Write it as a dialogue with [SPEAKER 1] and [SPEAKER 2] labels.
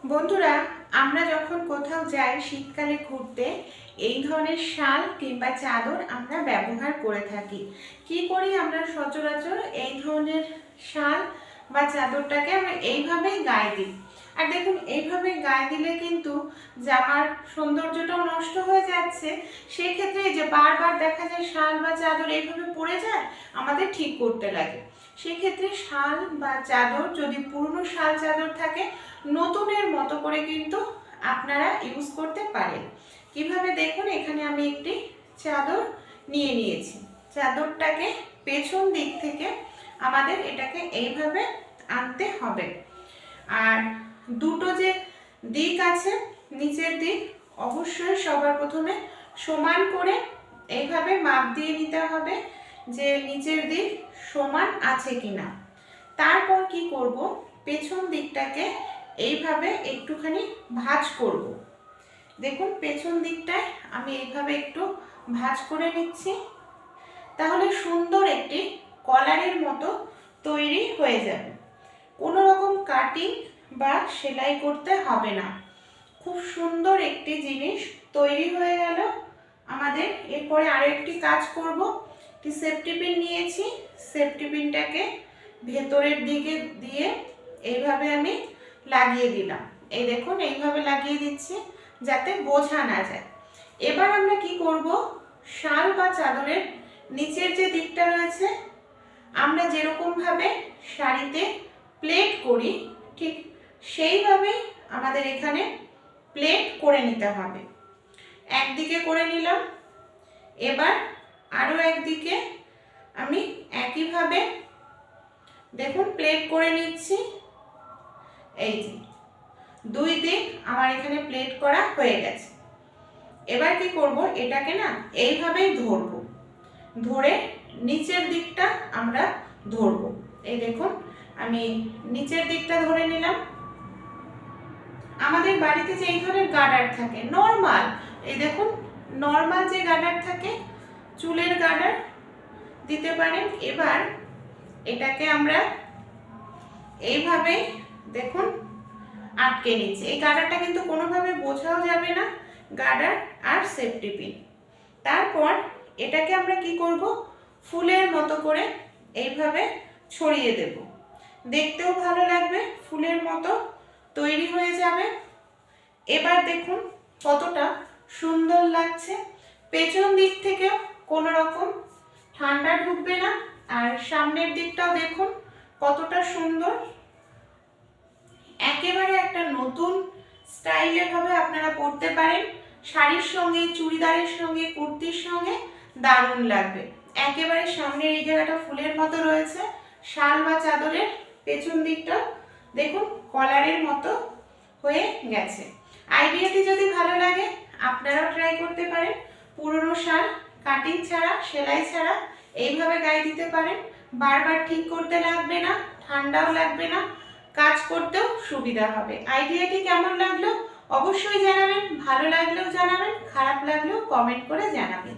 [SPEAKER 1] বন্ধুরা, আমরা যখন কোথাও যাই শীতকালে ঘুরতে এই ধরনের শাল কিংবা চাদর আমরা ব্যবহার করে থাকি। কি করি আমরা সচরাচর এই ধরনের শাল বা চাদরটাকে আমরা এইভাবেই গায়ে দিই। আর দেখুন, এইভাবে গায়ে দিলে কিন্তু জামার সৌন্দর্যটাও নষ্ট হয়ে যাচ্ছে। সেই ক্ষেত্রে যে বারবার দেখা যায় শাল বা চাদর এইভাবে পড়ে যায়, আমাদের ঠিক করতে লাগে। সেক্ষেত্রে শাল বা চাদর, যদি পুরনো শাল চাদর থাকে, নতুনের মতো করে কিন্তু আপনারা ইউজ করতে পারেন। কিভাবে দেখুন, এখানে আমি একটি চাদর নিয়ে নিয়েছি। চাদরটাকে পেছন দিক থেকে আমাদের এটাকে এইভাবে আনতে হবে। আর দুটো যে দিক আছে, নিচের দিক অবশ্যই সবার প্রথমে সমান করে এইভাবে মাপ দিয়ে নিতে হবে যে নিচের দিক সমান আছে কিনা। তারপর কি করব, পেছন দিকটাকে এইভাবে একটুখানি ভাঁজ করব। দেখুন, পেছন দিকটায় আমি এইভাবে একটু ভাঁজ করে নিচ্ছি। তাহলে সুন্দর একটি কলারের মতো তৈরি হয়ে যাবে। কোনো রকম কাটিং বা সেলাই করতে হবে না। খুব সুন্দর একটি জিনিস তৈরি হয়ে গেল আমাদের। এরপরে আরও একটি কাজ করব। একটি সেফটি পিন নিয়েছি, সেফটি পিনটাকে ভেতরের দিকে দিয়ে এইভাবে আমি লাগিয়ে দিলাম। এই দেখুন, এইভাবে লাগিয়ে দিচ্ছি যাতে বোঝা না যায়। এবার আমরা কি করব, শাল বা চাদরের নিচের যে দিকটা রয়েছে, আমরা যেরকমভাবে শাড়িতে প্লেট করি ঠিক সেইভাবে আমাদের এখানে প্লেট করে নিতে হবে। একদিকে করে নিলাম, এবার আরও একদিকে আমি একইভাবে দেখুন প্লেট করে নিচ্ছি। এই যে দুই দিক আমার এখানে প্লেট করা হয়ে গেছে। এবার কি করব, এটাকে না এইভাবেই ধরব, ধরে নিচের দিকটা আমরা ধরব। এই দেখুন, আমি নিচের দিকটা ধরে নিলাম। আমাদের বাড়িতে যে এই ধরনের গার্ডার থাকে নর্মাল, এই দেখুন নর্মাল যে গার্ডার থাকে, চুলের গার্ডার দিতে পারেন। এবার এটাকে আমরা এইভাবে দেখুন আটকে নিচ্ছি। এই গার্ডারটা কিন্তু কোনোভাবে বোঝাও যাবে না, গার্ডার আর সেফটি পিন। তারপর এটাকে আমরা কি করব, ফুলের মতো করে এইভাবে ছড়িয়ে দেব। দেখতেও ভালো লাগবে, ফুলের মতো তৈরি হয়ে যাবে। এবার দেখুন কতটা সুন্দর লাগছে। পেছন দিক থেকেও কোনো রকম ঠান্ডা ঢুকবে না, আর সামনের দিকটাও দেখুন কতটা সুন্দর। একেবারে একটা নতুন স্টাইলে ভাবে আপনারা পরতে পারেন। শাড়ির সঙ্গে, চুড়িদারের সঙ্গে, কুর্তির সঙ্গে দারুণ লাগবে। একেবারে সামনের এই জায়গাটা ফুলের মতো রয়েছে, শাল বা চাদরের পেছন দিকটা দেখুন কলারের মতো হয়ে গেছে। আইডিয়াটি যদি ভালো লাগে আপনারাও ট্রাই করতে পারেন। পুরনো শাল কাটিং ছাড়া, সেলাই ছাড়া এইভাবে গায়ে দিতে পারেন। বারবার ঠিক করতে লাগবে না, ঠান্ডাও লাগবে না, কাজ করতেও সুবিধা হবে। আইডিয়াটি কেমন লাগলো অবশ্যই জানাবেন। ভালো লাগলেও জানাবেন, খারাপ লাগলেও কমেন্ট করে জানাবেন।